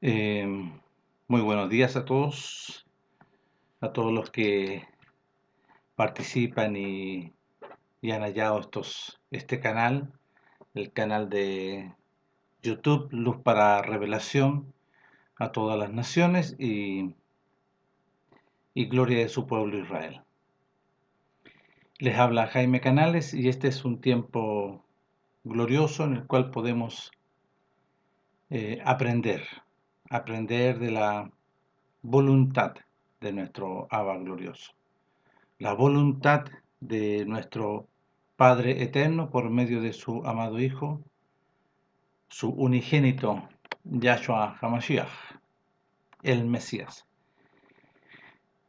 Eh, Muy buenos días a todos los que participan y han hallado este canal, el canal de YouTube Luz para Revelación a todas las naciones y gloria de su pueblo Israel. Les habla Jaime Canales y este es un tiempo glorioso en el cual podemos aprender de la voluntad de nuestro Abba glorioso. La voluntad de nuestro Padre eterno por medio de su amado Hijo, su unigénito Yahshua HaMashiach, el Mesías.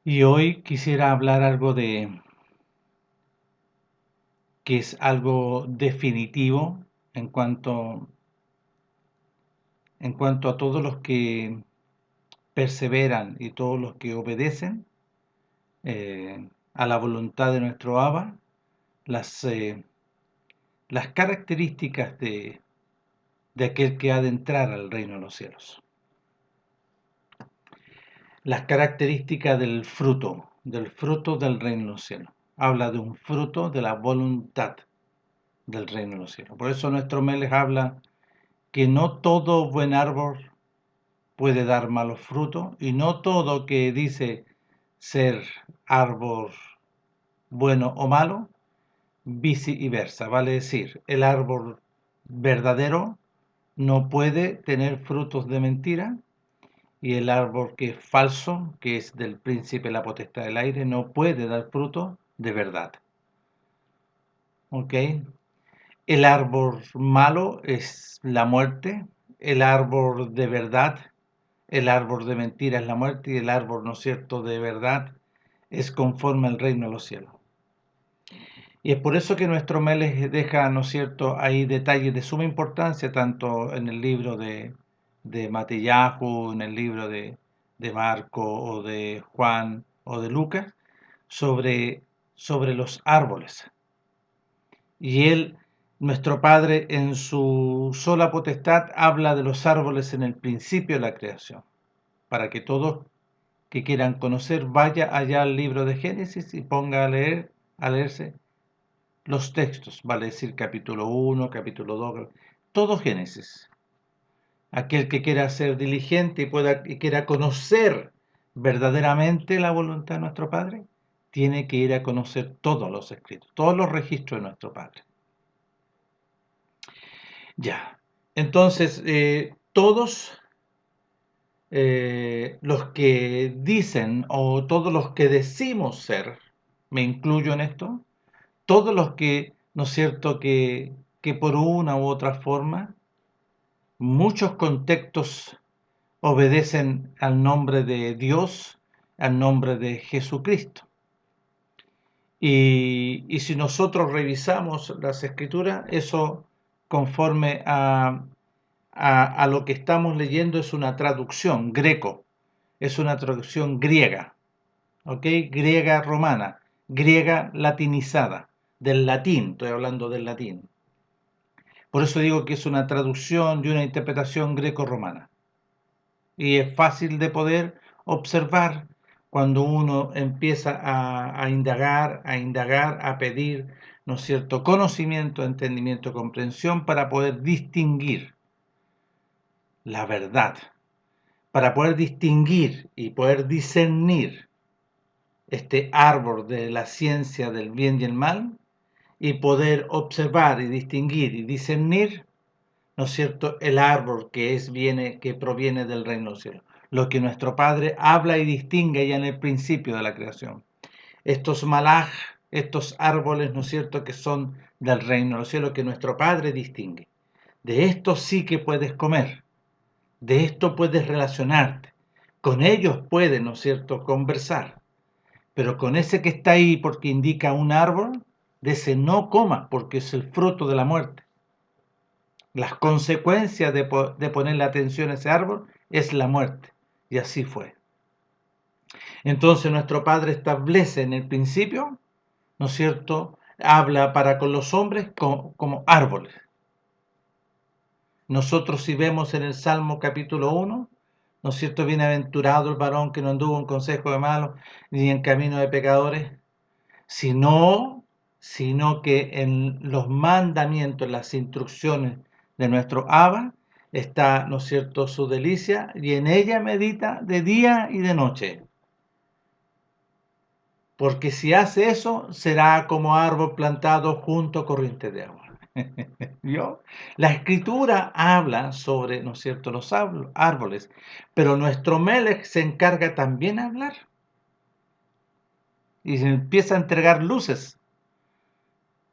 Y hoy quisiera hablar algo que es algo definitivo en cuanto, en cuanto a todos los que perseveran y todos los que obedecen a la voluntad de nuestro Abba, las, las características de aquel que ha de entrar al reino de los cielos. Las características del fruto del reino de los cielos. Habla de un fruto de la voluntad del reino de los cielos. Por eso nuestro Melech habla que no todo buen árbol puede dar malos frutos y no todo que dice ser árbol bueno o malo, viceversa. Vale decir, el árbol verdadero no puede tener frutos de mentira y el árbol que es falso, que es del príncipe la potestad del aire, no puede dar fruto de verdad. ¿Ok? El árbol malo es la muerte, el árbol de verdad, el árbol de mentira es la muerte y el árbol, ¿no es cierto?, de verdad es conforme al reino de los cielos. Y es por eso que nuestro Melech deja, ¿no es cierto?, ahí detalles de suma importancia, tanto en el libro de Matillahu, en el libro de Marco o de Juan o de Lucas, sobre los árboles. Y él, nuestro Padre, en su sola potestad, habla de los árboles en el principio de la creación, para que todos que quieran conocer vaya allá al libro de Génesis y ponga a leerse los textos, vale decir capítulo 1, capítulo 2, todo Génesis. Aquel que quiera ser diligente y quiera conocer verdaderamente la voluntad de nuestro Padre, tiene que ir a conocer todos los escritos, todos los registros de nuestro Padre. Ya, entonces todos los que dicen o todos los que decimos ser, me incluyo en esto, todos los que, ¿no es cierto?, que por una u otra forma, muchos contextos obedecen al nombre de Dios, al nombre de Jesucristo. Y si nosotros revisamos las escrituras, eso conforme a lo que estamos leyendo es una traducción greco, es una traducción griega, ¿ok? Griega romana, griega latinizada, del latín, estoy hablando del latín. Por eso digo que es una traducción y una interpretación greco-romana. Y es fácil de poder observar cuando uno empieza a indagar, a pedir, ¿no es cierto?, conocimiento, entendimiento, comprensión para poder distinguir la verdad, para poder distinguir y poder discernir este árbol de la ciencia del bien y el mal y poder observar y distinguir y discernir, ¿no es cierto?, el árbol que proviene del reino de los cielos. Lo que nuestro Padre habla y distingue ya en el principio de la creación. Estos malaj, estos árboles, ¿no es cierto?, que son del reino de los cielos, que nuestro Padre distingue. De esto sí que puedes comer, de esto puedes relacionarte, con ellos puedes, ¿no es cierto?, conversar, pero con ese que está ahí porque indica un árbol, de ese no comas porque es el fruto de la muerte. Las consecuencias de ponerle atención a ese árbol es la muerte. Y así fue. Entonces nuestro Padre establece en el principio, ¿no es cierto?, habla para con los hombres como árboles. Nosotros si vemos en el Salmo capítulo 1, ¿no es cierto? Bienaventurado el varón que no anduvo en consejo de malos, ni en camino de pecadores, sino, sino que en los mandamientos, en las instrucciones de nuestro Abba, está, ¿no es cierto?, su delicia, y en ella medita de día y de noche. Porque si hace eso, será como árbol plantado junto a corriente de agua. ¿Vio? La escritura habla sobre, ¿no es cierto?, los árboles, pero nuestro Melech se encarga también de hablar y se empieza a entregar luces.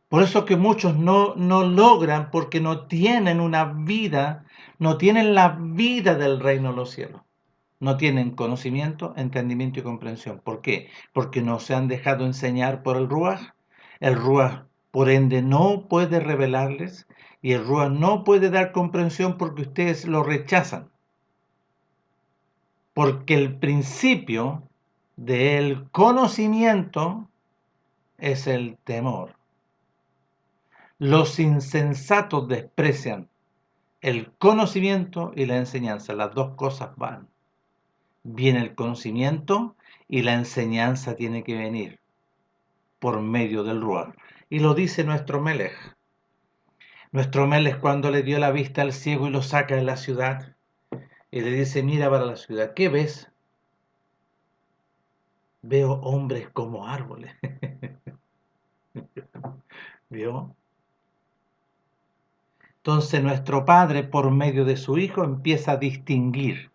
Por eso que muchos no logran, porque no tienen una vida, no tienen la vida del reino de los cielos. No tienen conocimiento, entendimiento y comprensión. ¿Por qué? Porque no se han dejado enseñar por el Ruaj. El Ruaj, por ende, no puede revelarles y el Ruaj no puede dar comprensión porque ustedes lo rechazan. Porque el principio del conocimiento es el temor. Los insensatos desprecian el conocimiento y la enseñanza. Las dos cosas van. Viene el conocimiento y la enseñanza tiene que venir por medio del Ruach. Y lo dice nuestro Melech. Nuestro Melech, cuando le dio la vista al ciego y lo saca de la ciudad y le dice: mira para la ciudad, ¿qué ves? Veo hombres como árboles. ¿Vio? Entonces nuestro Padre, por medio de su Hijo, empieza a distinguir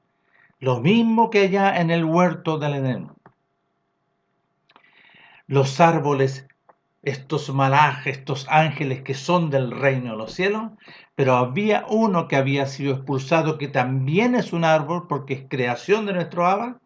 lo mismo que allá en el huerto del Edén. Los árboles, estos malajes, estos ángeles que son del reino de los cielos, pero había uno que había sido expulsado, que también es un árbol, porque es creación de nuestro Abba,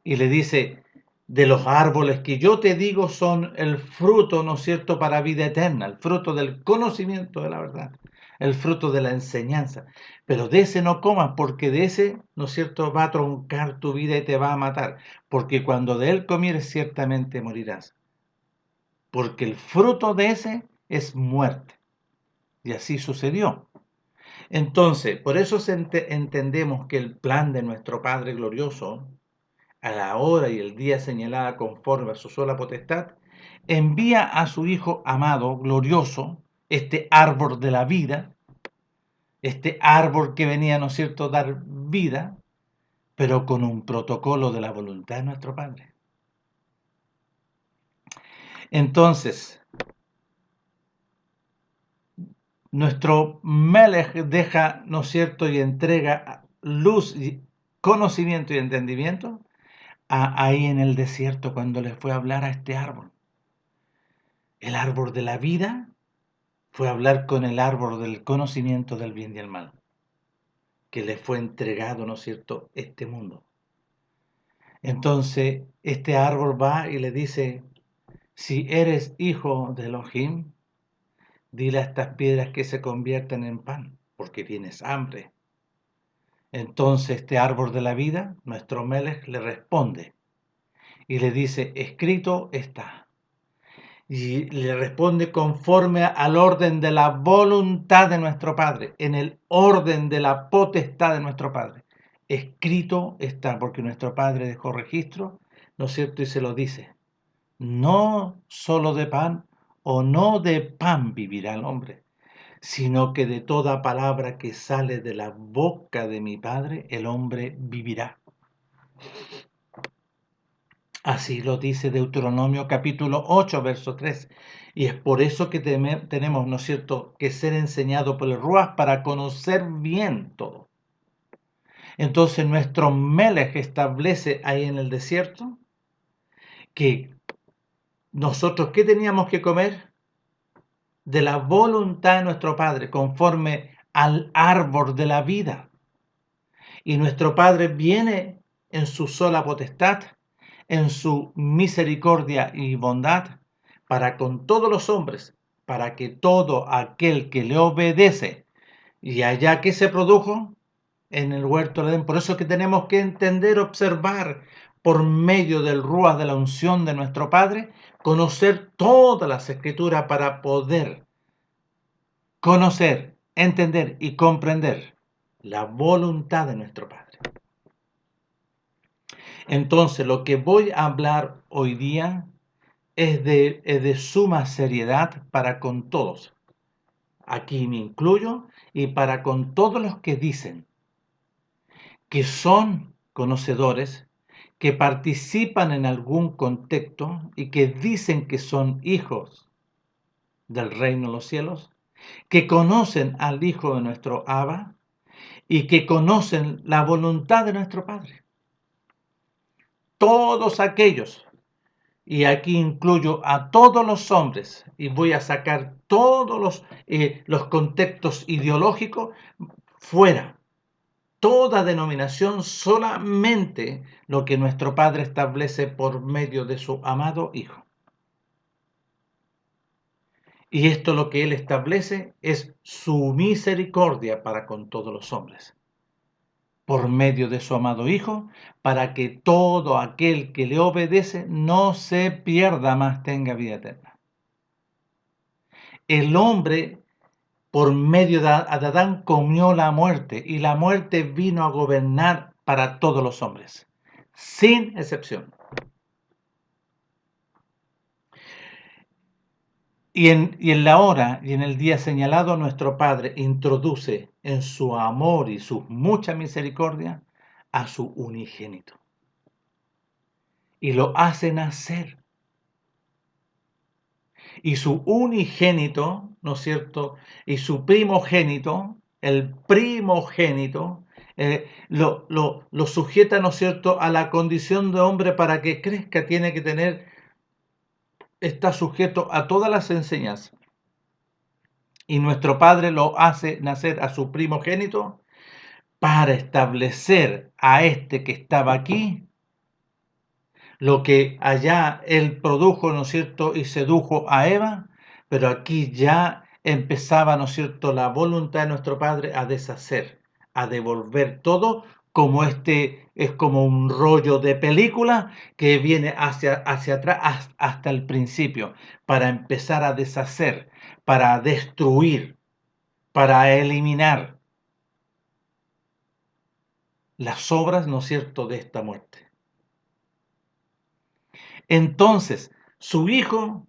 y le dice: de los árboles que yo te digo son el fruto, ¿no es cierto?, para vida eterna, el fruto del conocimiento de la verdad, el fruto de la enseñanza, pero de ese no comas, porque de ese, ¿no es cierto?, va a truncar tu vida y te va a matar, porque cuando de él comieres ciertamente morirás, porque el fruto de ese es muerte. Y así sucedió. Entonces, por eso entendemos que el plan de nuestro Padre glorioso, a la hora y el día señalada conforme a su sola potestad, envía a su Hijo amado, glorioso, este árbol de la vida, este árbol que venía, ¿no es cierto?, a dar vida, pero con un protocolo de la voluntad de nuestro Padre. Entonces, nuestro Melech deja, ¿no es cierto?, y entrega luz, y conocimiento y entendimiento ahí en el desierto, cuando le fue a hablar a este árbol. El árbol de la vida fue a hablar con el árbol del conocimiento del bien y el mal, que le fue entregado, ¿no es cierto?, este mundo. Entonces, este árbol va y le dice: si eres hijo de Elohim, dile a estas piedras que se conviertan en pan, porque tienes hambre. Entonces este árbol de la vida, nuestro Melech, le responde y le dice: escrito está. Y le responde conforme al orden de la voluntad de nuestro Padre, en el orden de la potestad de nuestro Padre. Escrito está, porque nuestro Padre dejó registro, ¿no es cierto?, y se lo dice: no solo de pan, o no de pan vivirá el hombre, sino que de toda palabra que sale de la boca de mi Padre, el hombre vivirá. Así lo dice Deuteronomio capítulo 8, verso 3. Y es por eso que tenemos, ¿no es cierto?, que ser enseñado por el Ruach para conocer bien todo. Entonces nuestro Melech establece ahí en el desierto que nosotros, ¿qué teníamos que comer? De la voluntad de nuestro Padre, conforme al árbol de la vida. Y nuestro Padre viene en su sola potestad, en su misericordia y bondad, para con todos los hombres, para que todo aquel que le obedece, y allá que se produjo en el huerto del Edén. Por eso es que tenemos que entender, observar, por medio del Ruach, de la unción de nuestro Padre, conocer todas las escrituras para poder conocer, entender y comprender la voluntad de nuestro Padre. Entonces, lo que voy a hablar hoy día es de suma seriedad para con todos. Aquí me incluyo y para con todos los que dicen que son conocedores, que participan en algún contexto y que dicen que son hijos del reino de los cielos, que conocen al Hijo de nuestro Abba y que conocen la voluntad de nuestro Padre. Todos aquellos, y aquí incluyo a todos los hombres, y voy a sacar todos los contextos ideológicos fuera. Toda denominación, solamente lo que nuestro Padre establece por medio de su amado Hijo. Y esto lo que Él establece es su misericordia para con todos los hombres, por medio de su amado Hijo, para que todo aquel que le obedece no se pierda, mas tenga vida eterna. El hombre, por medio de Adán, comió la muerte, y la muerte vino a gobernar para todos los hombres, sin excepción. Y en la hora y en el día señalado, nuestro Padre introduce en su amor y su mucha misericordia a su unigénito. Y lo hace nacer. Y su unigénito, ¿no es cierto? Y su primogénito, el primogénito, lo sujeta, ¿no es cierto?, a la condición de hombre para que crezca, tiene que tener, está sujeto a todas las enseñanzas. Y nuestro Padre lo hace nacer a su primogénito para establecer a este que estaba aquí, lo que allá él produjo, ¿no es cierto?, y sedujo a Eva, pero aquí ya empezaba, ¿no es cierto?, la voluntad de nuestro Padre a deshacer, a devolver todo, como es como un rollo de película que viene hacia atrás hasta el principio, para empezar a deshacer, para destruir, para eliminar las obras, ¿no es cierto?, de esta muerte. Entonces, su hijo,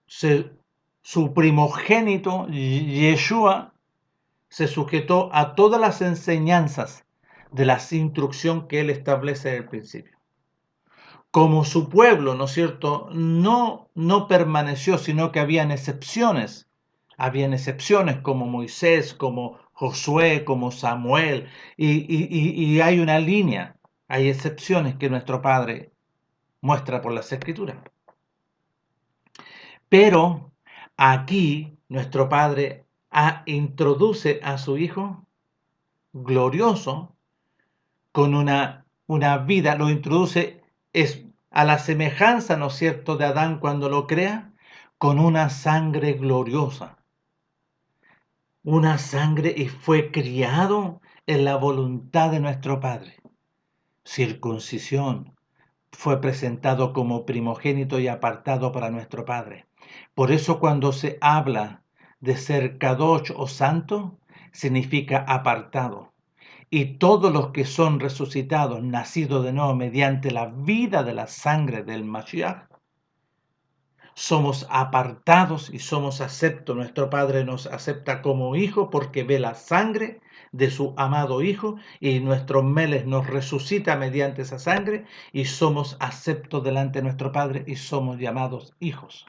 su primogénito, Yeshua, se sujetó a todas las enseñanzas de la instrucción que él establece en el principio. Como su pueblo, ¿no es cierto?, no permaneció, sino que habían excepciones. Habían excepciones como Moisés, como Josué, como Samuel, y hay una línea, hay excepciones que nuestro Padre muestra por las Escrituras. Pero aquí nuestro Padre introduce a su Hijo glorioso con una vida, lo introduce es a la semejanza, ¿no es cierto?, de Adán cuando lo crea, con una sangre gloriosa. Una sangre, y fue criado en la voluntad de nuestro Padre. Circuncisión, fue presentado como primogénito y apartado para nuestro Padre. Por eso cuando se habla de ser Kadosh o santo, significa apartado. Y todos los que son resucitados, nacidos de nuevo mediante la vida de la sangre del Mashiach, somos apartados y somos aceptos. Nuestro Padre nos acepta como hijo porque ve la sangre de su amado Hijo, y nuestro Melech nos resucita mediante esa sangre, y somos aceptos delante de nuestro Padre y somos llamados hijos,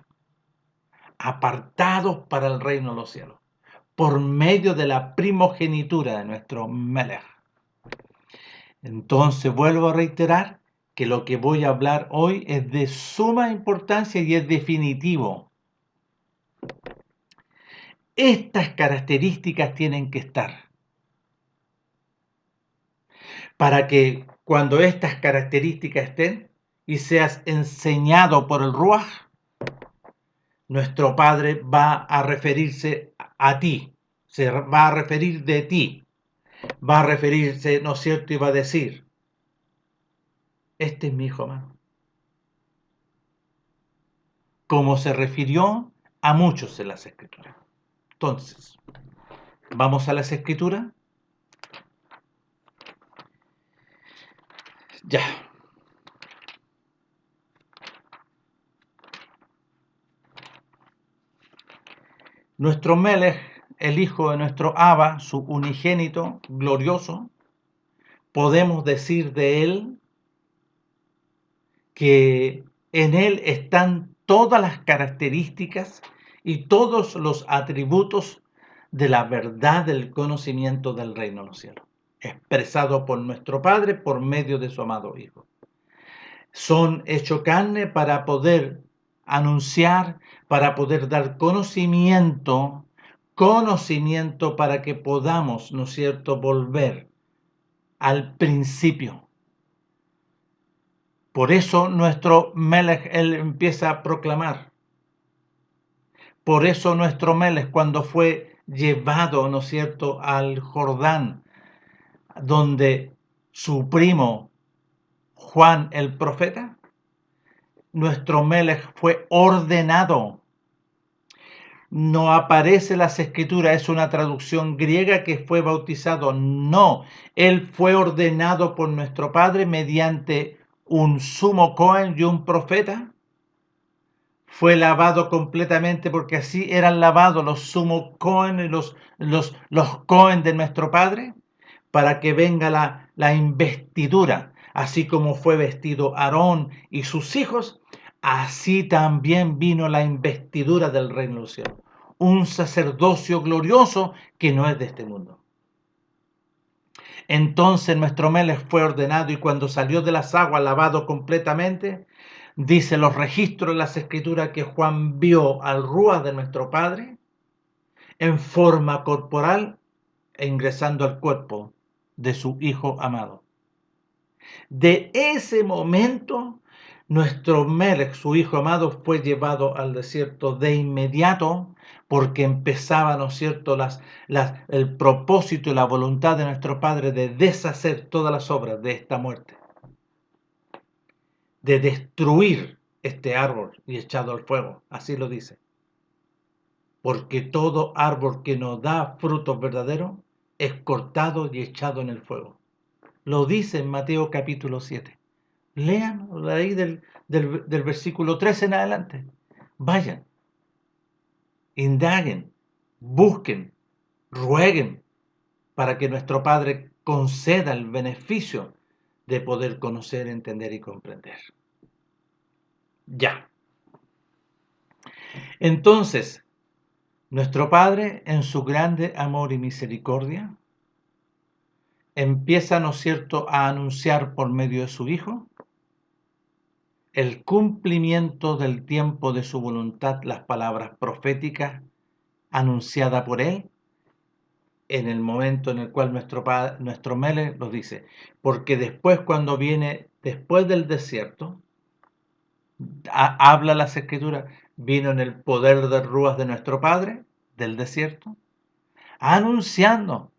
apartados para el reino de los cielos, por medio de la primogenitura de nuestro Melech. Entonces vuelvo a reiterar que lo que voy a hablar hoy es de suma importancia y es definitivo. Estas características tienen que estar para que cuando estas características estén y seas enseñado por el Ruach, nuestro Padre va a referirse a ti, se va a referir de ti, va a referirse, ¿no es cierto?, y va a decir, este es mi hijo amado. Como se refirió a muchos en las Escrituras. Entonces, vamos a las Escrituras. Ya. Nuestro Melech, el hijo de nuestro Abba, su unigénito, glorioso, podemos decir de él que en él están todas las características y todos los atributos de la verdad del conocimiento del reino de los cielos, expresado por nuestro Padre por medio de su amado Hijo. Son hecho carne para poder anunciar, para poder dar conocimiento para que podamos, ¿no es cierto?, volver al principio. Por eso nuestro Melech, él empieza a proclamar. Por eso nuestro Melech, cuando fue llevado, ¿no es cierto?, al Jordán, donde su primo Juan el profeta, nuestro Melech fue ordenado. No aparece las escrituras, es una traducción griega que fue bautizado. No, él fue ordenado por nuestro Padre mediante un sumo Cohen y un profeta. Fue lavado completamente porque así eran lavados los sumo Cohen y los Cohen de nuestro Padre, para que venga la investidura. Así como fue vestido Aarón y sus hijos, así también vino la investidura del reino del cielo. Un sacerdocio glorioso que no es de este mundo. Entonces nuestro Melech fue ordenado y cuando salió de las aguas lavado completamente, dice los registros de las escrituras que Juan vio al Ruach de nuestro Padre en forma corporal e ingresando al cuerpo de su Hijo amado. De ese momento, nuestro Melech, su Hijo amado, fue llevado al desierto de inmediato porque empezaba, ¿no es cierto?, el propósito y la voluntad de nuestro Padre de deshacer todas las obras de esta muerte, de destruir este árbol y echado al fuego. Así lo dice. Porque todo árbol que no da frutos verdaderos es cortado y echado en el fuego. Lo dice en Mateo capítulo 7. Lean ahí del versículo 13 en adelante. Vayan, indaguen, busquen, rueguen para que nuestro Padre conceda el beneficio de poder conocer, entender y comprender. Ya. Entonces, nuestro Padre, en su grande amor y misericordia, empieza, ¿no es cierto?, a anunciar por medio de su Hijo el cumplimiento del tiempo de su voluntad, las palabras proféticas anunciadas por Él, en el momento en el cual nuestro Melech lo dice. Porque después, cuando viene, después del desierto, habla las Escrituras, vino en el poder de Ruach de nuestro Padre, del desierto, anunciando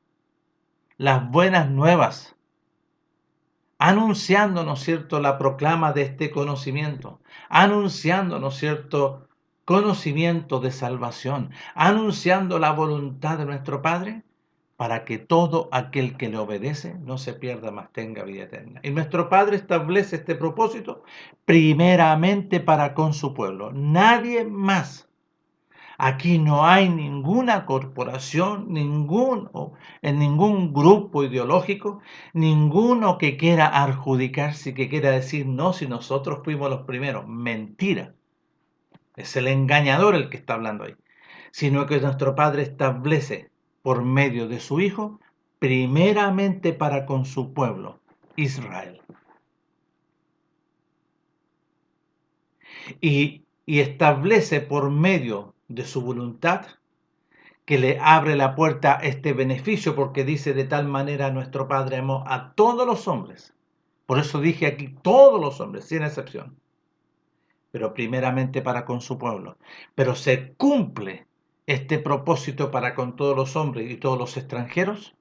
las buenas nuevas, anunciando, ¿no es cierto?, la proclama de este conocimiento, anunciando, ¿no es cierto?, conocimiento de salvación, anunciando la voluntad de nuestro Padre, para que todo aquel que le obedece no se pierda, mas tenga vida eterna. Y nuestro Padre establece este propósito primeramente para con su pueblo, nadie más. Aquí no hay ninguna corporación, en ningún grupo ideológico, ninguno que quiera adjudicarse, que quiera decir, no, si nosotros fuimos los primeros. Mentira. Es el engañador el que está hablando ahí. Sino que nuestro Padre establece por medio de su Hijo, primeramente para con su pueblo, Israel. Y establece por medio de su voluntad que le abre la puerta a este beneficio, porque dice de tal manera nuestro Padre amó a todos los hombres. Por eso dije aquí todos los hombres, sin excepción. Pero primeramente para con su pueblo. Pero se cumple este propósito para con todos los hombres y todos los extranjeros.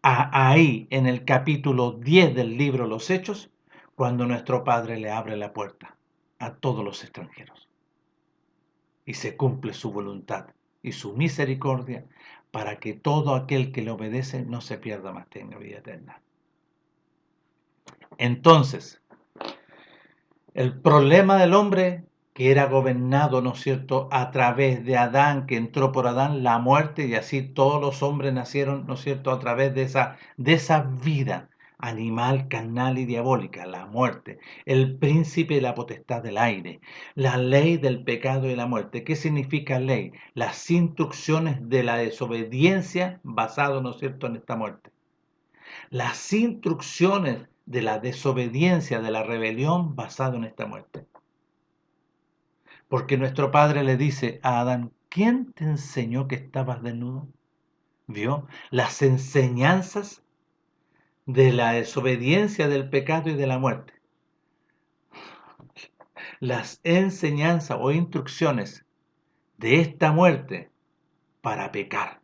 Ahí en el capítulo 10 del libro Los Hechos, cuando nuestro Padre le abre la puerta a todos los extranjeros. Y se cumple su voluntad y su misericordia para que todo aquel que le obedece no se pierda, mas tenga vida eterna. Entonces, el problema del hombre que era gobernado, ¿no es cierto?, a través de Adán, que entró por Adán la muerte, y así todos los hombres nacieron, ¿no es cierto?, a través de esa vida animal, carnal y diabólica, la muerte, el príncipe y la potestad del aire, la ley del pecado y la muerte. ¿Qué significa ley? Las instrucciones de la desobediencia basado, ¿no es cierto?, en esta muerte. Las instrucciones de la desobediencia, de la rebelión basado en esta muerte. Porque nuestro Padre le dice a Adán, ¿quién te enseñó que estabas desnudo? ¿Vio? Las enseñanzas de la desobediencia, del pecado y de la muerte. Las enseñanzas o instrucciones de esta muerte para pecar,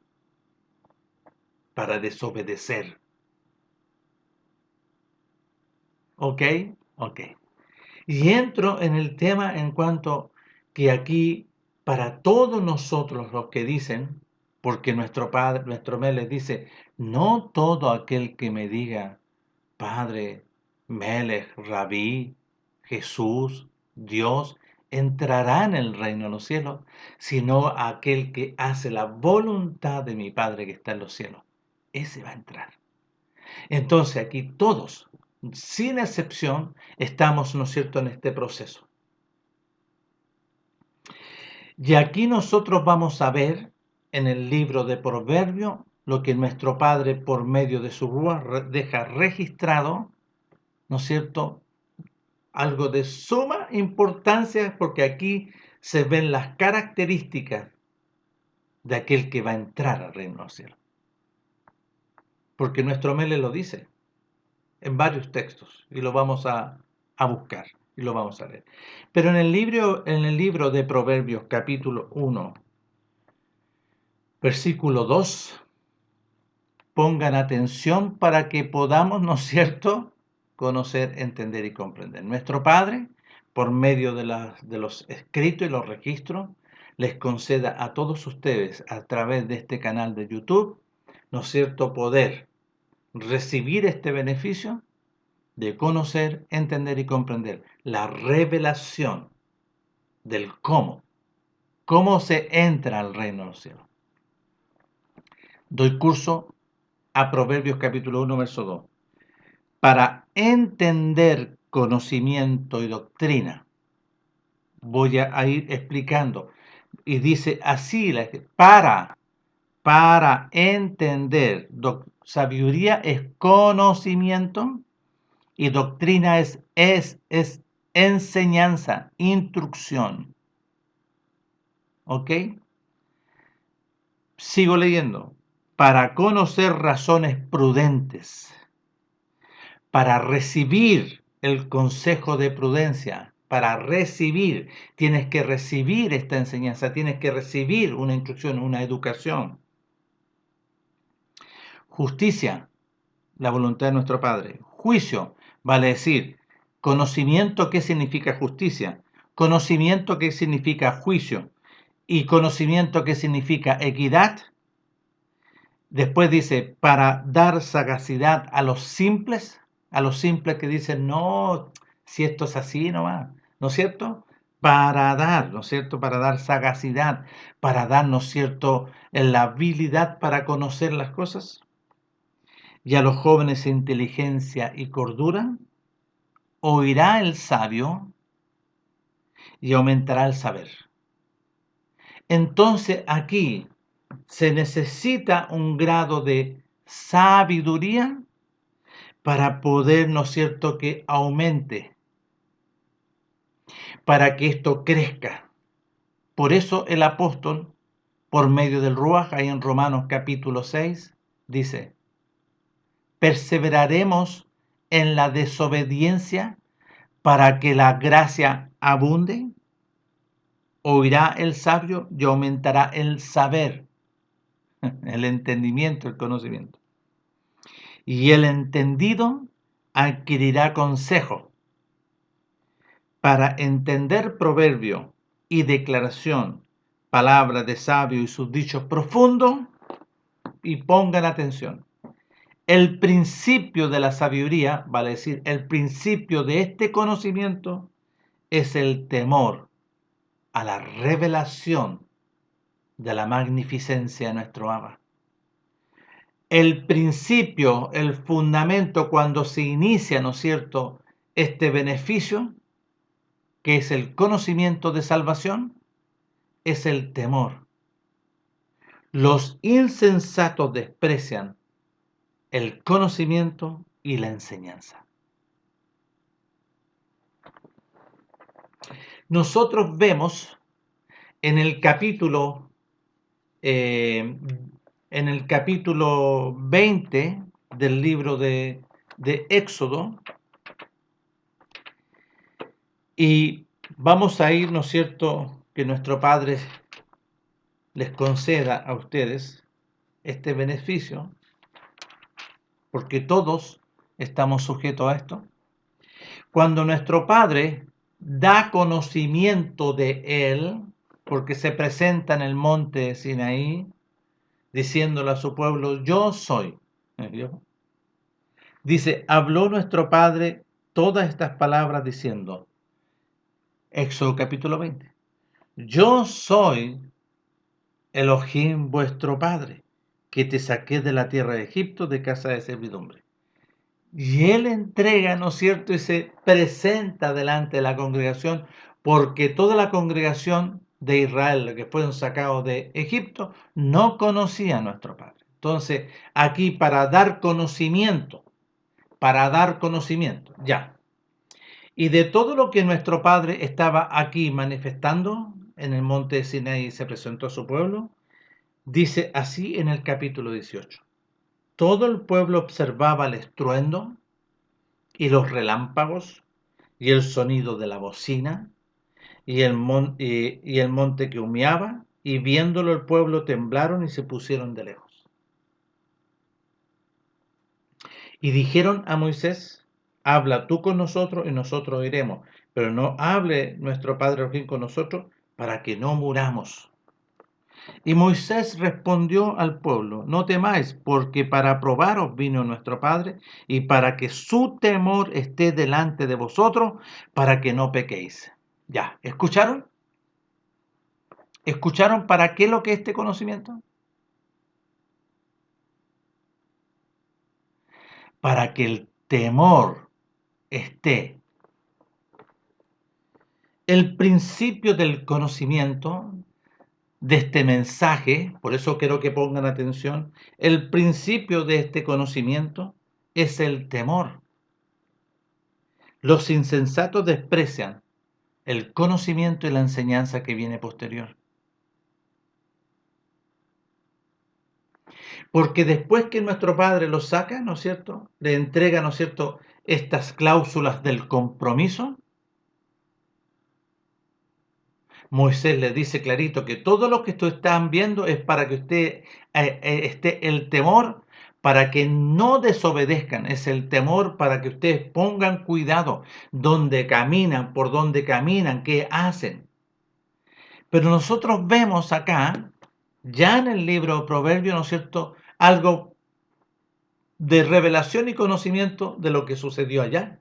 para desobedecer. ¿Ok? Ok. Y entro en el tema en cuanto que aquí, para todos nosotros los que dicen, porque nuestro Padre, nuestro Melech dice, no todo aquel que me diga, Padre, Melech, Rabí, Jesús, Dios, entrará en el reino de los cielos, sino aquel que hace la voluntad de mi Padre que está en los cielos. Ese va a entrar. Entonces aquí todos, sin excepción, estamos, ¿no es cierto?, en este proceso. Y aquí nosotros vamos a ver en el libro de Proverbios lo que nuestro Padre por medio de su Ruach deja registrado, ¿no es cierto?, algo de suma importancia, porque aquí se ven las características de aquel que va a entrar al reino de los cielos. Porque nuestro Mele lo dice en varios textos y lo vamos a buscar y lo vamos a leer. Pero en el libro de Proverbios capítulo 1, versículo 2, pongan atención para que podamos, ¿no es cierto?, conocer, entender y comprender. Nuestro Padre, por medio de los escritos y los registros, les conceda a todos ustedes, a través de este canal de YouTube, ¿no es cierto?, poder recibir este beneficio de conocer, entender y comprender la revelación del cómo se entra al reino de los cielos. Doy curso a Proverbios capítulo 1, verso 2. Para entender conocimiento y doctrina, voy a ir explicando. Y dice así, para entender, sabiduría es conocimiento y doctrina es enseñanza, instrucción. ¿Ok? Sigo leyendo. Para conocer razones prudentes, para recibir el consejo de prudencia, para recibir, tienes que recibir esta enseñanza, tienes que recibir una instrucción, una educación. Justicia, la voluntad de nuestro Padre. Juicio, vale decir, conocimiento, ¿qué significa justicia? Conocimiento, ¿qué significa juicio? Y conocimiento, ¿qué significa equidad? Después dice, para dar sagacidad a los simples que dicen, no, si esto es así nomás, ¿no es cierto? Para dar, ¿no es cierto? Para dar sagacidad, para dar, ¿no es cierto?, la habilidad para conocer las cosas. Y a los jóvenes inteligencia y cordura, oirá el sabio y aumentará el saber. Entonces aquí se necesita un grado de sabiduría para poder, ¿no es cierto?, que aumente, para que esto crezca. Por eso el apóstol, por medio del Ruach, ahí en Romanos capítulo 6, dice, perseveraremos en la desobediencia para que la gracia abunde. Oirá el sabio y aumentará el saber, el entendimiento, el conocimiento. Y el entendido adquirirá consejo. Para entender proverbio y declaración, palabra de sabio y sus dichos profundos, y pongan atención. El principio de la sabiduría, vale decir, el principio de este conocimiento, es el temor a la revelación de la magnificencia de nuestro Abba. El principio, el fundamento cuando se inicia, ¿no es cierto?, este beneficio, que es el conocimiento de salvación, es el temor. Los insensatos desprecian el conocimiento y la enseñanza. Nosotros vemos en el capítulo 20 del libro de Éxodo, y vamos a ir, ¿no es cierto?, que nuestro Padre les conceda a ustedes este beneficio, porque todos estamos sujetos a esto. Cuando nuestro Padre da conocimiento de Él, porque se presenta en el monte de Sinaí, diciéndole a su pueblo, yo soy. Dice, habló nuestro Padre todas estas palabras diciendo, Éxodo capítulo 20, yo soy Elohim vuestro Padre, que te saqué de la tierra de Egipto, de casa de servidumbre. Y él entrega, ¿no es cierto?, y se presenta delante de la congregación, porque toda la congregación de Israel, que fueron sacados de Egipto, no conocía a nuestro Padre. Entonces, aquí para dar conocimiento, ya. Y de todo lo que nuestro Padre estaba aquí manifestando en el monte de Sinaí y se presentó a su pueblo, dice así en el capítulo 18. Todo el pueblo observaba el estruendo y los relámpagos y el sonido de la bocina y el monte que humeaba, y viéndolo el pueblo temblaron y se pusieron de lejos. Y dijeron a Moisés, habla tú con nosotros y nosotros iremos, pero no hable nuestro Padre Elohim con nosotros para que no muramos. Y Moisés respondió al pueblo, no temáis, porque para probaros vino nuestro Padre, y para que su temor esté delante de vosotros, para que no pequéis. Ya, ¿escucharon? ¿Escucharon para qué lo que es este conocimiento? Para que el temor esté. El principio del conocimiento de este mensaje, por eso quiero que pongan atención, el principio de este conocimiento es el temor. Los insensatos desprecian el conocimiento y la enseñanza que viene posterior. Porque después que nuestro Padre los saca, ¿no es cierto?, le entrega, ¿no es cierto?, estas cláusulas del compromiso, Moisés le dice clarito que todo lo que ustedes están viendo es para que usted esté el temor, para que no desobedezcan, es el temor para que ustedes pongan cuidado donde caminan, por donde caminan, qué hacen. Pero nosotros vemos acá, ya en el libro de Proverbios, ¿no es cierto?, algo de revelación y conocimiento de lo que sucedió allá.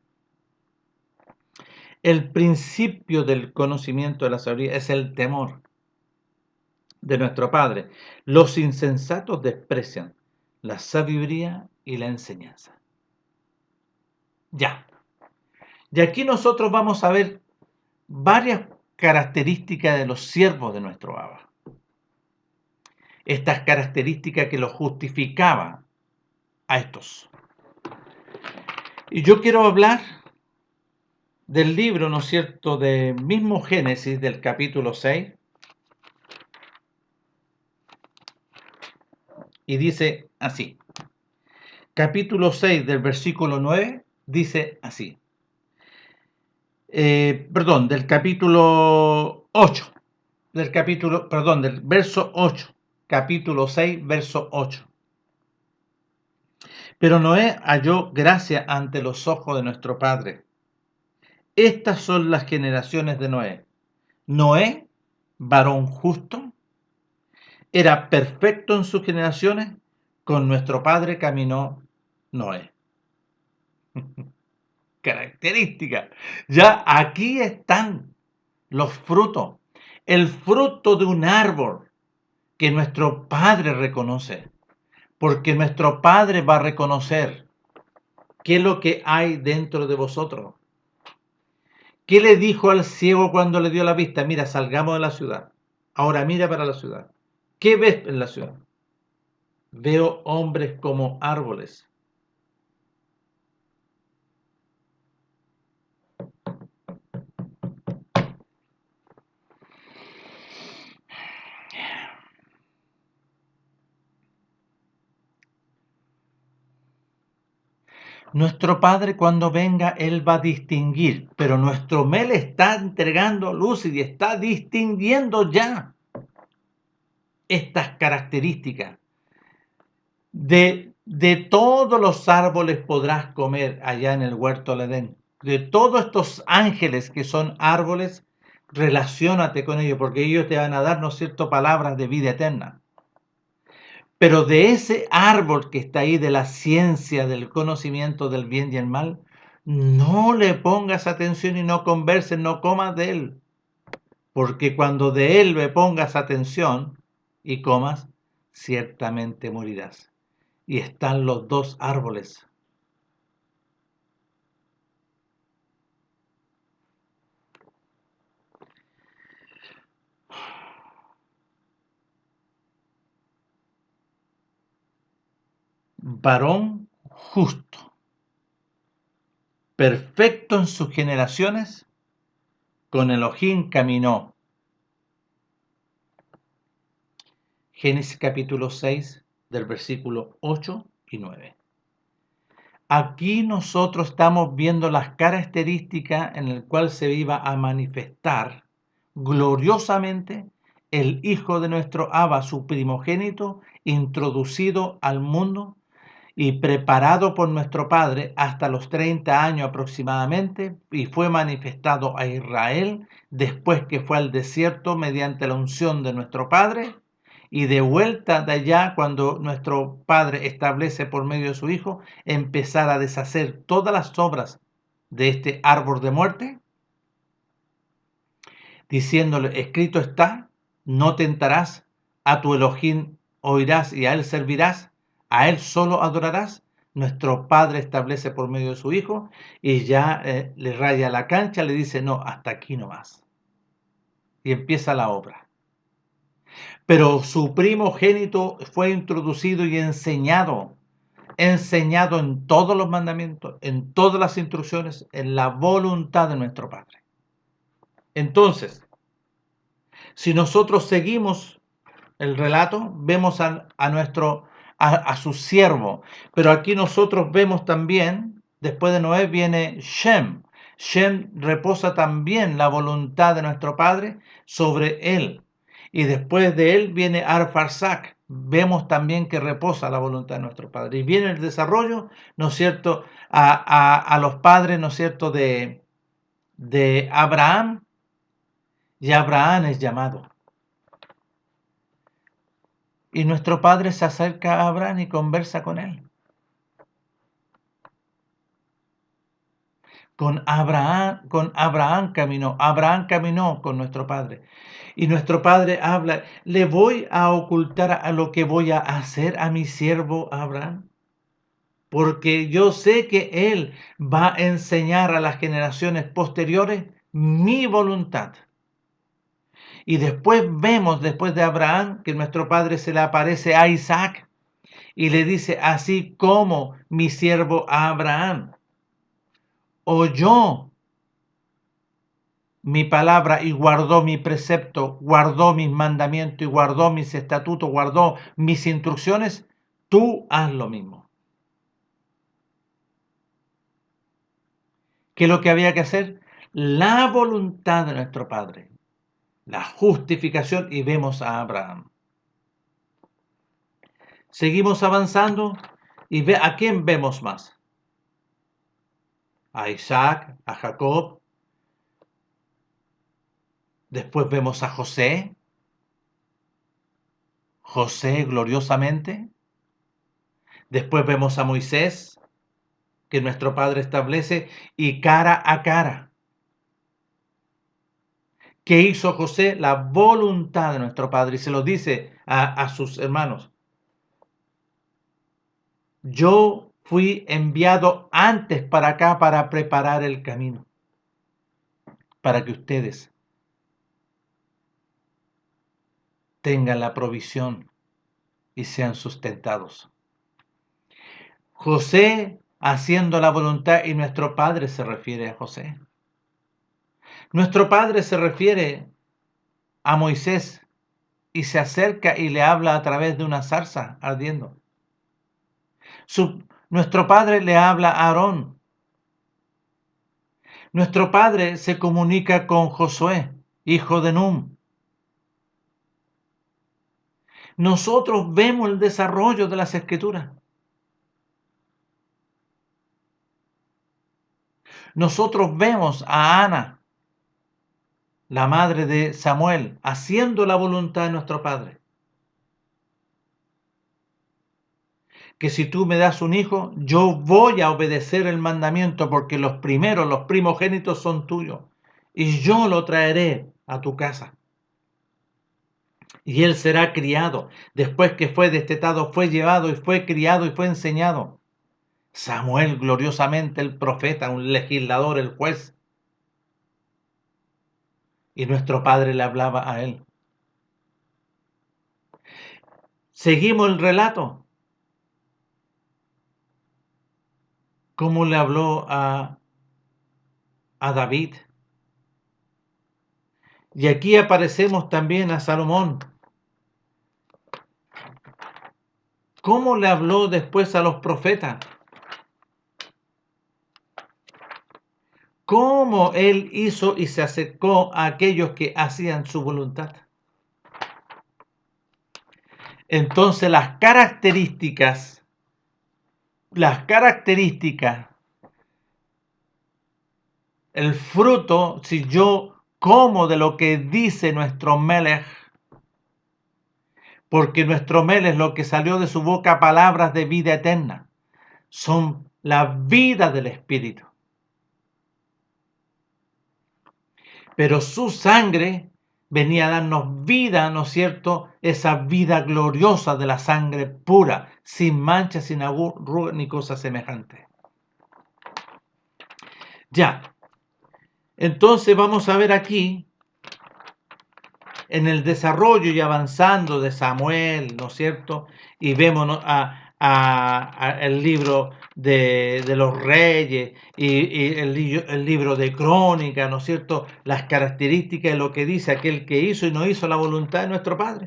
El principio del conocimiento de la sabiduría es el temor de nuestro Padre. Los insensatos desprecian la sabiduría y la enseñanza. Ya. Y aquí nosotros vamos a ver varias características de los siervos de nuestro Abba. Estas características que los justificaban a estos. Y yo quiero hablar del libro, ¿no es cierto?, del mismo Génesis, del capítulo 6, y dice así. Capítulo 6 del versículo 9 dice así. Del capítulo 8, del verso 8, capítulo 6, verso 8. Pero Noé halló gracia ante los ojos de nuestro Padre. Estas son las generaciones de Noé. Noé, varón justo, era perfecto en sus generaciones, con nuestro Padre caminó Noé. Características. Ya aquí están los frutos. el fruto de un árbol que nuestro Padre reconoce, porque nuestro Padre va a reconocer qué es lo que hay dentro de vosotros. ¿Qué le dijo al ciego cuando le dio la vista? Mira, salgamos de la ciudad. Ahora mira para la ciudad. ¿Qué ves en la ciudad? Veo hombres como árboles. Nuestro Padre cuando venga, Él va a distinguir, pero nuestro Mel está entregando luz y está distinguiendo ya estas características. De todos los árboles podrás comer allá en el huerto del Edén. De todos estos ángeles que son árboles, relaciónate con ellos, porque ellos te van a dar, ¿no es cierto?, palabras de vida eterna. Pero de ese árbol que está ahí, de la ciencia, del conocimiento del bien y el mal, no le pongas atención y no converses, no comas de él. Porque cuando de él le pongas atención y comas, ciertamente morirás. Y están los dos árboles. Varón justo, perfecto en sus generaciones, con Elohim caminó. Génesis capítulo 6, del versículo 8 y 9. Aquí nosotros estamos viendo las características en las cuales se iba a manifestar gloriosamente el Hijo de nuestro Abba, su primogénito, introducido al mundo y preparado por nuestro Padre hasta los 30 años aproximadamente, y fue manifestado a Israel después que fue al desierto mediante la unción de nuestro Padre, y de vuelta de allá cuando nuestro Padre establece por medio de su Hijo empezar a deshacer todas las obras de este árbol de muerte, diciéndole, escrito está, no tentarás, a tu Elohim oirás y a él servirás, a él solo adorarás. Nuestro Padre establece por medio de su Hijo y ya le raya la cancha, le dice, no, hasta aquí no más. Y empieza la obra. Pero su primogénito fue introducido y enseñado en todos los mandamientos, en todas las instrucciones, en la voluntad de nuestro Padre. Entonces, si nosotros seguimos el relato, vemos a su siervo, pero aquí nosotros vemos también, después de Noé viene Shem. Shem reposa también la voluntad de nuestro Padre sobre él. Y después de él viene Arphaxad. Vemos también que reposa la voluntad de nuestro Padre. Y viene el desarrollo, ¿no es cierto?, a los padres, ¿no es cierto?, de Abraham. Y Abraham es llamado. Y nuestro Padre se acerca a Abraham y conversa con él. Con Abraham caminó con nuestro Padre. Y nuestro Padre habla, ¿le voy a ocultar a lo que voy a hacer a mi siervo Abraham? Porque yo sé que él va a enseñar a las generaciones posteriores mi voluntad. Y después vemos, después de Abraham, que nuestro Padre se le aparece a Isaac y le dice, así como mi siervo Abraham oyó mi palabra y guardó mi precepto, guardó mis mandamientos y guardó mis estatutos, guardó mis instrucciones, tú haz lo mismo. ¿Qué es lo que había que hacer? La voluntad de nuestro Padre, la justificación, y vemos a Abraham. Seguimos avanzando y ¿a quién vemos más? A Isaac, a Jacob. Después vemos a José. José gloriosamente. Después vemos a Moisés, que nuestro Padre establece, y cara a cara. ¿Qué hizo José? La voluntad de nuestro Padre. Y se lo dice a sus hermanos. Yo fui enviado antes para acá para preparar el camino, para que ustedes tengan la provisión y sean sustentados. José haciendo la voluntad, y nuestro Padre se refiere a José. Nuestro Padre se refiere a Moisés y se acerca y le habla a través de una zarza ardiendo. Nuestro Padre le habla a Aarón. Nuestro Padre se comunica con Josué, hijo de Num. Nosotros vemos el desarrollo de las Escrituras. Nosotros vemos a Ana, la madre de Samuel, haciendo la voluntad de nuestro Padre. Que si tú me das un hijo, yo voy a obedecer el mandamiento porque los primeros, los primogénitos son tuyos y yo lo traeré a tu casa. Y él será criado. Después que fue destetado, fue llevado y fue criado y fue enseñado. Samuel, gloriosamente el profeta, un legislador, el juez. Y nuestro Padre le hablaba a él. Seguimos el relato. Cómo le habló a David. Y aquí aparecemos también a Salomón. ¿Cómo le habló después a los profetas? ¿Cómo él hizo y se acercó a aquellos que hacían su voluntad? Entonces las características, el fruto, si yo como de lo que dice nuestro Melech, porque nuestro Melech, lo que salió de su boca, palabras de vida eterna, son la vida del Espíritu. Pero su sangre venía a darnos vida, ¿no es cierto? Esa vida gloriosa de la sangre pura, sin mancha, sin arruga ni cosa semejante. Ya, entonces vamos a ver aquí, en el desarrollo y avanzando de Samuel, ¿no es cierto? Y vemos, ¿no?, el libro de los reyes y el libro de crónica, ¿no es cierto? Las características de lo que dice aquel que hizo y no hizo la voluntad de nuestro Padre.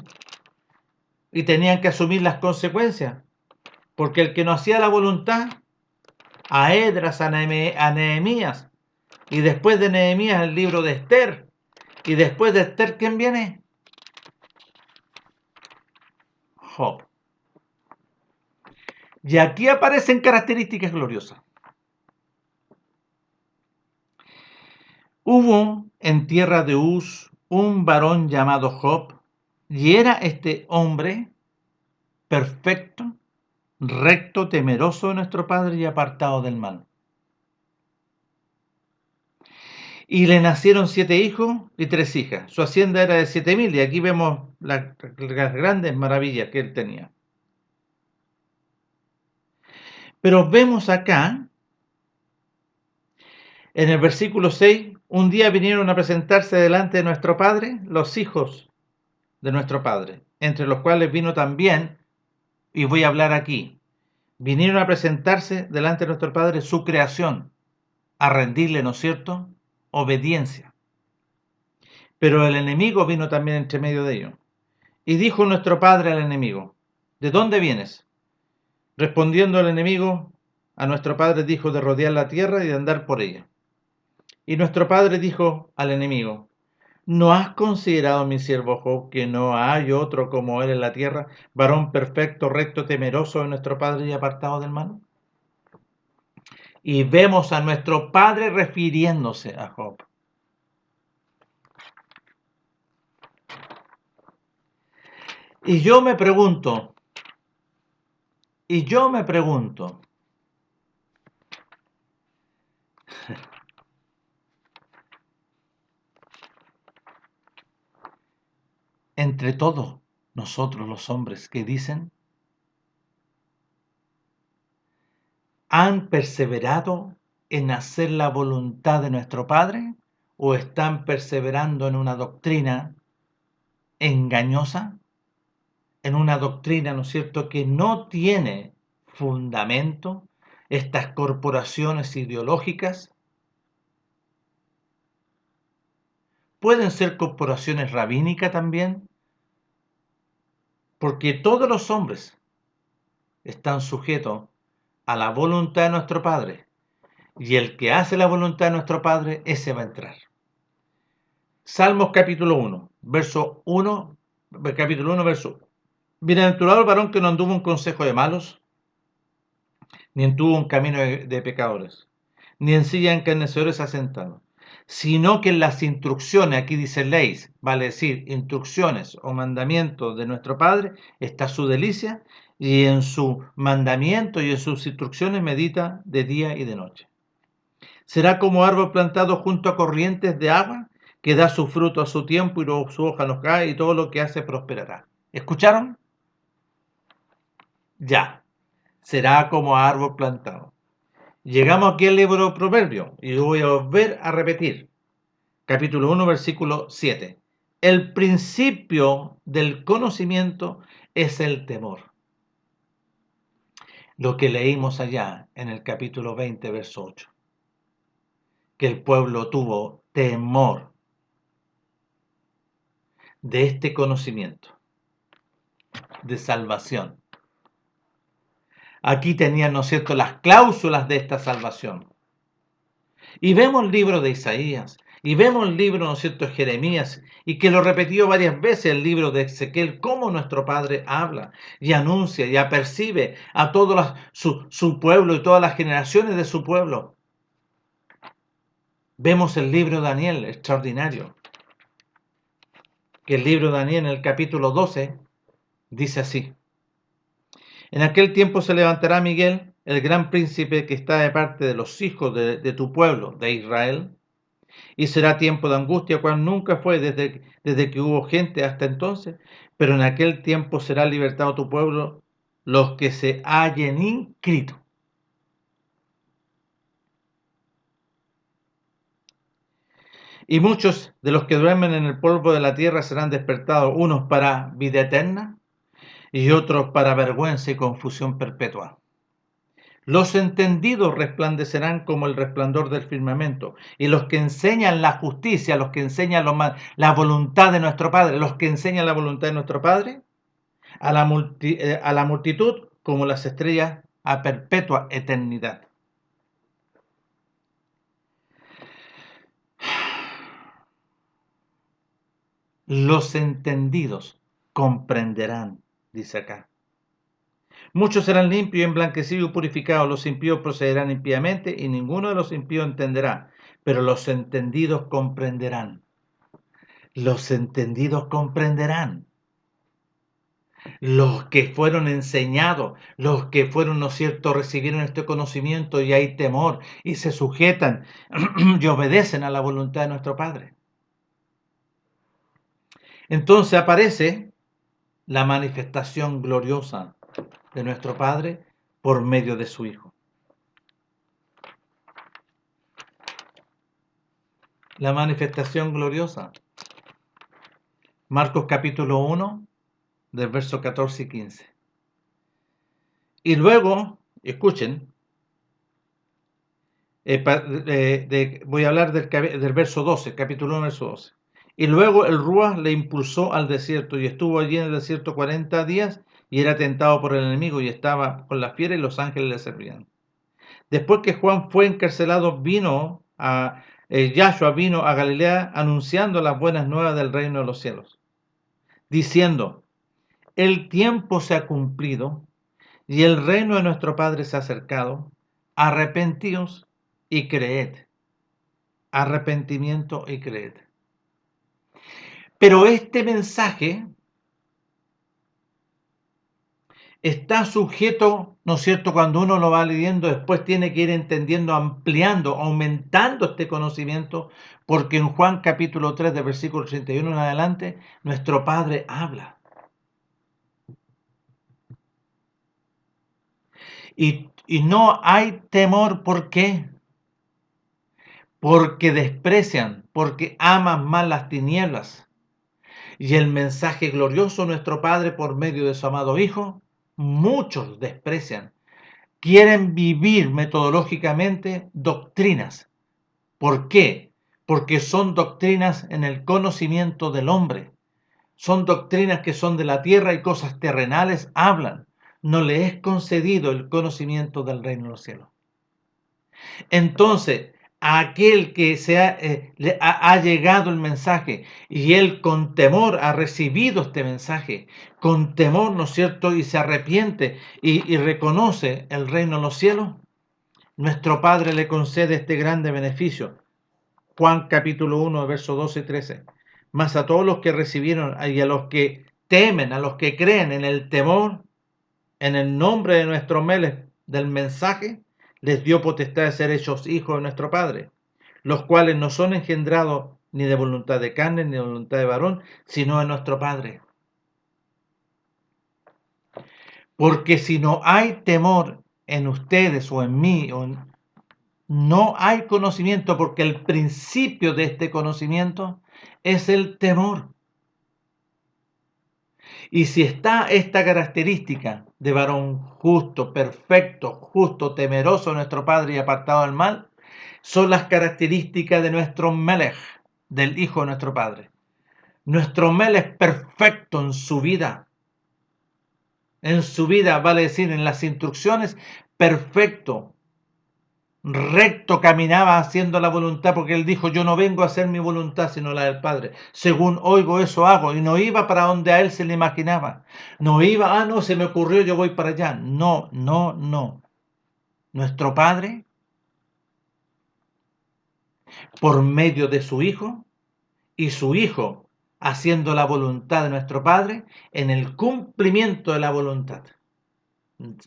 Y tenían que asumir las consecuencias, porque el que no hacía la voluntad, a Esdras, a Nehemías, y después de Nehemías el libro de Esther, y después de Esther, ¿quién viene? Job. Y aquí aparecen características gloriosas. Hubo en tierra de Uz un varón llamado Job, y era este hombre perfecto, recto, temeroso de nuestro Padre y apartado del mal. Y le nacieron 7 hijos y 3 hijas. Su hacienda era de 7.000, y aquí vemos las grandes maravillas que él tenía. Pero vemos acá, en el versículo 6, un día vinieron a presentarse delante de nuestro Padre los hijos de nuestro Padre, entre los cuales vino también, y voy a hablar aquí, vinieron a presentarse delante de nuestro Padre su creación, a rendirle, ¿no es cierto?, obediencia. Pero el enemigo vino también entre medio de ellos. Y dijo nuestro Padre al enemigo: ¿de dónde vienes? Respondiendo el enemigo, a nuestro Padre dijo de rodear la tierra y de andar por ella. Y nuestro Padre dijo al enemigo: ¿no has considerado, mi siervo Job, que no hay otro como él en la tierra, varón perfecto, recto, temeroso de nuestro Padre y apartado del mal? Y vemos a nuestro Padre refiriéndose a Job. Y yo me pregunto, entre todos nosotros los hombres que dicen, ¿han perseverado en hacer la voluntad de nuestro Padre o están perseverando en una doctrina engañosa? En una doctrina, ¿no es cierto?, que no tiene fundamento, estas corporaciones ideológicas. Pueden ser corporaciones rabínicas también, porque todos los hombres están sujetos a la voluntad de nuestro Padre, y el que hace la voluntad de nuestro Padre, ese va a entrar. Salmos capítulo 1, verso 1, capítulo 1, verso 1. Bienaventurado el varón que no anduvo en consejo de malos, ni anduvo en camino de pecadores, ni en silla de encarnecedores asentado, sino que en las instrucciones, aquí dice leyes, vale decir, instrucciones o mandamientos de nuestro Padre, está su delicia, y en su mandamiento y en sus instrucciones medita de día y de noche. Será como árbol plantado junto a corrientes de agua, que da su fruto a su tiempo y su hoja no cae, y todo lo que hace prosperará. ¿Escucharon? Ya. Será como árbol plantado. Llegamos aquí al libro de Proverbios y voy a volver a repetir. Capítulo 1, versículo 7. El principio del conocimiento es el temor. Lo que leímos allá en el capítulo 20, verso 8. Que el pueblo tuvo temor de este conocimiento de salvación. Aquí tenían, ¿no es cierto?, las cláusulas de esta salvación. Y vemos el libro de Isaías, y vemos el libro, ¿no es cierto?, de Jeremías, y que lo repetió varias veces el libro de Ezequiel, cómo nuestro Padre habla y anuncia y apercibe a todo su pueblo y todas las generaciones de su pueblo. Vemos el libro de Daniel, extraordinario, que el libro de Daniel en el capítulo 12 dice así: en aquel tiempo se levantará Miguel, el gran príncipe que está de parte de los hijos de tu pueblo, de Israel, y será tiempo de angustia, cual nunca fue desde que hubo gente hasta entonces, pero en aquel tiempo será libertado tu pueblo, los que se hallen inscritos. Y muchos de los que duermen en el polvo de la tierra serán despertados, unos para vida eterna y otros para vergüenza y confusión perpetua. Los entendidos resplandecerán como el resplandor del firmamento, y los que enseñan la justicia, los que enseñan la voluntad de nuestro Padre, los que enseñan la voluntad de nuestro Padre, a la multitud como las estrellas a perpetua eternidad. Los entendidos comprenderán, dice acá. Muchos serán limpios y emblanquecidos y purificados, los impíos procederán impíamente y ninguno de los impíos entenderá, pero los entendidos comprenderán. Los entendidos comprenderán. Los que fueron enseñados, los que fueron, ¿no es cierto?, recibieron este conocimiento y hay temor y se sujetan y obedecen a la voluntad de nuestro Padre. Entonces aparece la manifestación gloriosa de nuestro Padre por medio de su Hijo. La manifestación gloriosa. Marcos capítulo 1, del verso 14 y 15. Y luego, escuchen, voy a hablar del verso 12, capítulo 1, verso 12. Y luego el Ruach le impulsó al desierto y estuvo allí en el desierto 40 días y era tentado por el enemigo y estaba con la fiera y los ángeles le servían. Después que Juan fue encarcelado, Yahshua vino a Galilea anunciando las buenas nuevas del reino de los cielos, diciendo: el tiempo se ha cumplido y el reino de nuestro Padre se ha acercado, arrepentíos y creed. Arrepentimiento y creed. Pero este mensaje está sujeto, ¿no es cierto?, cuando uno lo va leyendo, después tiene que ir entendiendo, ampliando, aumentando este conocimiento, porque en Juan capítulo 3, de versículo 31 en adelante, nuestro Padre habla. Y no hay temor, ¿por qué? Porque desprecian, porque aman más las tinieblas. Y el mensaje glorioso de nuestro Padre por medio de su amado Hijo, muchos desprecian. Quieren vivir metodológicamente doctrinas. ¿Por qué? Porque son doctrinas en el conocimiento del hombre. Son doctrinas que son de la tierra y cosas terrenales hablan. No le es concedido el conocimiento del reino de los cielos. Entonces, a aquel que le ha llegado el mensaje y él con temor ha recibido este mensaje, con temor, ¿no es cierto?, y se arrepiente y reconoce el reino de los cielos, nuestro Padre le concede este grande beneficio. Juan capítulo 1, versos 12 y 13. Mas a todos los que recibieron y a los que temen, a los que creen en el temor, en el nombre de nuestro Melech, del mensaje, les dio potestad de ser hechos hijos de nuestro Padre, los cuales no son engendrados ni de voluntad de carne, ni de voluntad de varón, sino de nuestro Padre. Porque si no hay temor en ustedes o en mí, no hay conocimiento, porque el principio de este conocimiento es el temor. Y si está esta característica de varón justo, perfecto, justo, temeroso de nuestro Padre y apartado del mal, son las características de nuestro Melech, del Hijo de nuestro Padre. Nuestro Melech perfecto en su vida, vale decir, en las instrucciones, perfecto, recto caminaba haciendo la voluntad, porque él dijo, yo no vengo a hacer mi voluntad sino la del Padre, según oigo eso hago, y no iba para donde a él se le imaginaba, no iba, no, se me ocurrió, yo voy para allá, no, nuestro Padre, por medio de su Hijo, y su Hijo haciendo la voluntad de nuestro Padre, en el cumplimiento de la voluntad,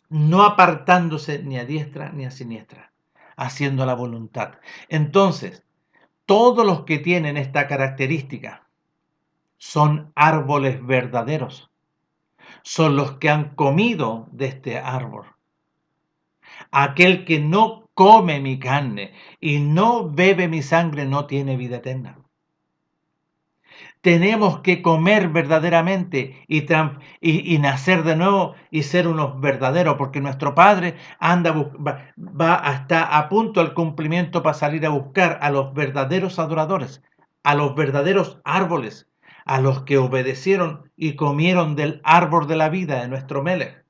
no apartándose ni a diestra ni a siniestra, haciendo la voluntad. Entonces, todos los que tienen esta característica son árboles verdaderos, son los que han comido de este árbol. Aquel que no come mi carne y no bebe mi sangre no tiene vida eterna. Tenemos que comer verdaderamente y nacer de nuevo y ser unos verdaderos, porque nuestro Padre va hasta a punto del cumplimiento para salir a buscar a los verdaderos adoradores, a los verdaderos árboles, a los que obedecieron y comieron del árbol de la vida de nuestro Melech,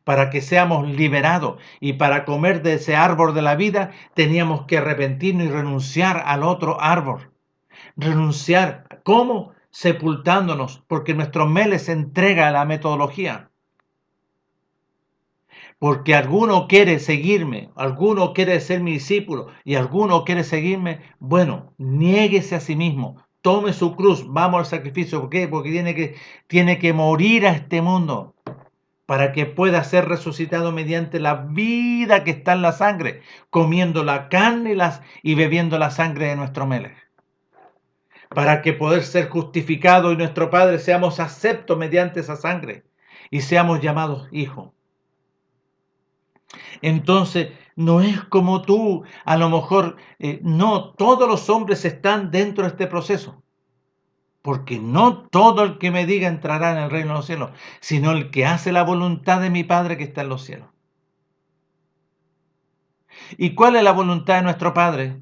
para que seamos liberados. Y para comer de ese árbol de la vida teníamos que arrepentirnos y renunciar al otro árbol. Renunciar, ¿cómo? Sepultándonos, porque nuestro Melech se entrega a la metodología. Porque alguno quiere seguirme, alguno quiere ser mi discípulo y alguno quiere seguirme, bueno, niéguese a sí mismo, tome su cruz, vamos al sacrificio. ¿Por qué? Porque tiene que morir a este mundo para que pueda ser resucitado mediante la vida que está en la sangre, comiendo la carne y bebiendo la sangre de nuestro Melech, para que poder ser justificado y nuestro Padre seamos aceptos mediante esa sangre y seamos llamados hijos. Entonces, no es como tú, a lo mejor, no, todos los hombres están dentro de este proceso, porque no todo el que me diga entrará en el reino de los cielos, sino el que hace la voluntad de mi Padre que está en los cielos. ¿Y cuál es la voluntad de nuestro Padre?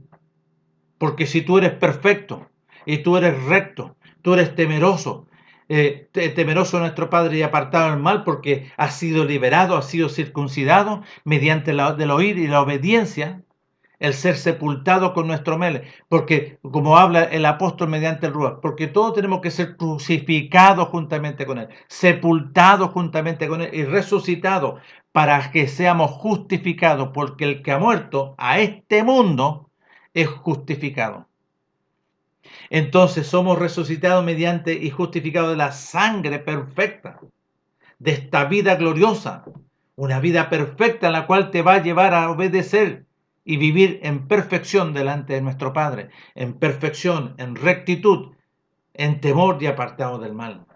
Porque si tú eres perfecto y tú eres recto, tú eres temeroso, temeroso de nuestro Padre y apartado del mal, porque has sido liberado, has sido circuncidado mediante del oír y la obediencia, el ser sepultado con nuestro Melech, porque como habla el apóstol mediante el Ruach, porque todos tenemos que ser crucificados juntamente con él, sepultados juntamente con él y resucitados para que seamos justificados, porque el que ha muerto a este mundo es justificado. Entonces somos resucitados mediante y justificados de la sangre perfecta de esta vida gloriosa, una vida perfecta en la cual te va a llevar a obedecer y vivir en perfección delante de nuestro Padre, en perfección, en rectitud, en temor y apartado del mal.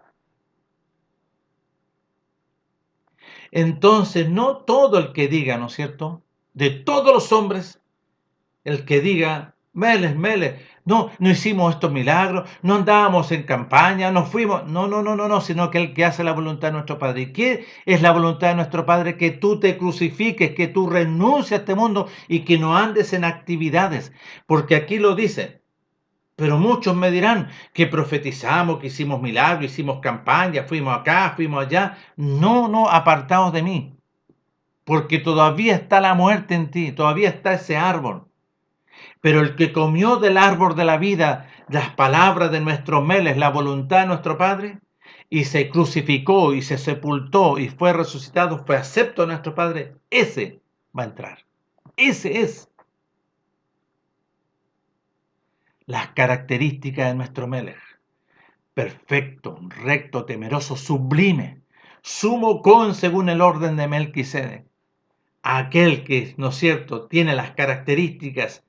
Entonces, no todo el que diga, ¿no es cierto?, de todos los hombres, el que diga, Meles, no hicimos estos milagros, no andábamos en campaña, no fuimos, no, sino que el que hace la voluntad de nuestro Padre. ¿Y qué es la voluntad de nuestro Padre? Que tú te crucifiques, que tú renuncies a este mundo y que no andes en actividades, porque aquí lo dice. Pero muchos me dirán que profetizamos, que hicimos milagros, hicimos campaña, fuimos acá, fuimos allá. No, apartados de mí, porque todavía está la muerte en ti, todavía está ese árbol. Pero el que comió del árbol de la vida, las palabras de nuestros Meles, la voluntad de nuestro Padre, y se crucificó y se sepultó y fue resucitado, fue acepto de nuestro Padre, ese va a entrar. Ese es las características de nuestro Melech. Perfecto, recto, temeroso, sublime, sumo con según el orden de Melquisedec. Aquel que, ¿no es cierto?, tiene las características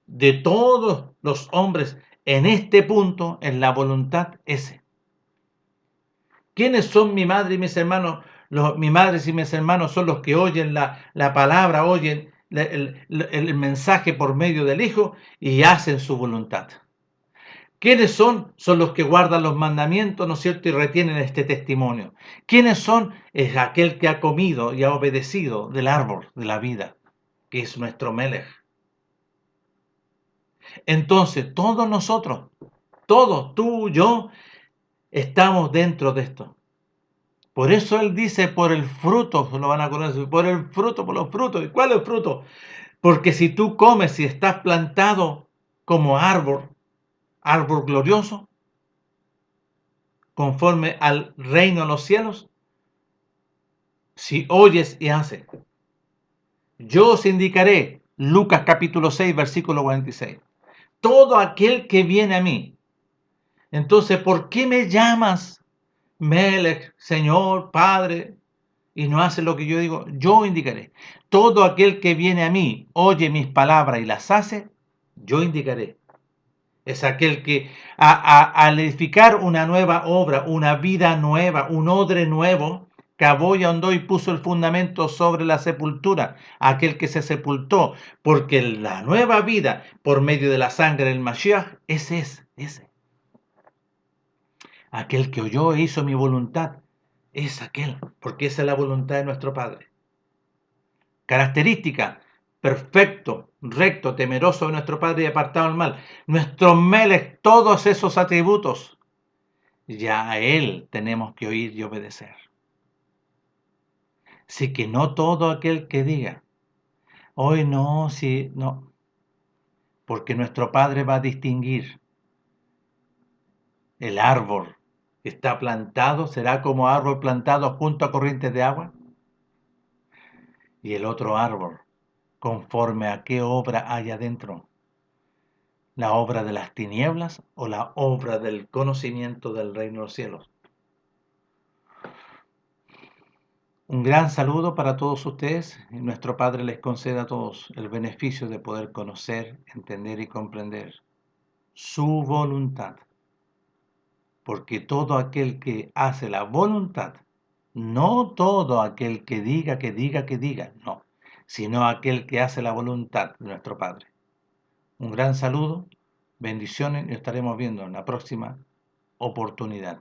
de todos los hombres en este punto, en la voluntad ese. ¿Quiénes son mi madre y mis hermanos? Mi madre y mis hermanos son los que oyen la palabra, oyen el mensaje por medio del Hijo y hacen su voluntad. ¿Quiénes son? Son los que guardan los mandamientos, ¿no es cierto?, y retienen este testimonio. ¿Quiénes son? Es aquel que ha comido y ha obedecido del árbol de la vida, que es nuestro Melech. Entonces, todos nosotros, todos, tú, yo, estamos dentro de esto. Por eso él dice, por el fruto, lo van a conocer, por el fruto, por los frutos. ¿Y cuál es el fruto? Porque si tú comes y estás plantado como árbol glorioso, conforme al reino de los cielos, si oyes y haces, yo os indicaré, Lucas capítulo 6, versículo 46, todo aquel que viene a mí. Entonces, ¿por qué me llamas Melech, Señor, Padre, y no haces lo que yo digo? Yo indicaré. Todo aquel que viene a mí, oye mis palabras y las hace, yo indicaré. Es aquel que al edificar una nueva obra, una vida nueva, un odre nuevo, cavó y ahondó y puso el fundamento sobre la sepultura, aquel que se sepultó, porque la nueva vida por medio de la sangre del Mashiach, ese es, ese. Aquel que oyó e hizo mi voluntad, es aquel, porque esa es la voluntad de nuestro Padre. Característica, perfecto, recto, temeroso de nuestro Padre y apartado del mal. Nuestro Melech, todos esos atributos, ya a Él tenemos que oír y obedecer. Así que no todo aquel que diga, hoy no, sí, no, porque nuestro Padre va a distinguir. El árbol que está plantado será como árbol plantado junto a corrientes de agua, y el otro árbol, conforme a qué obra hay adentro. ¿La obra de las tinieblas o la obra del conocimiento del reino de los cielos? Un gran saludo para todos ustedes. Nuestro Padre les conceda a todos el beneficio de poder conocer, entender y comprender su voluntad. Porque todo aquel que hace la voluntad, no todo aquel que diga, no, sino aquel que hace la voluntad de nuestro Padre. Un gran saludo, bendiciones y estaremos viendo en la próxima oportunidad.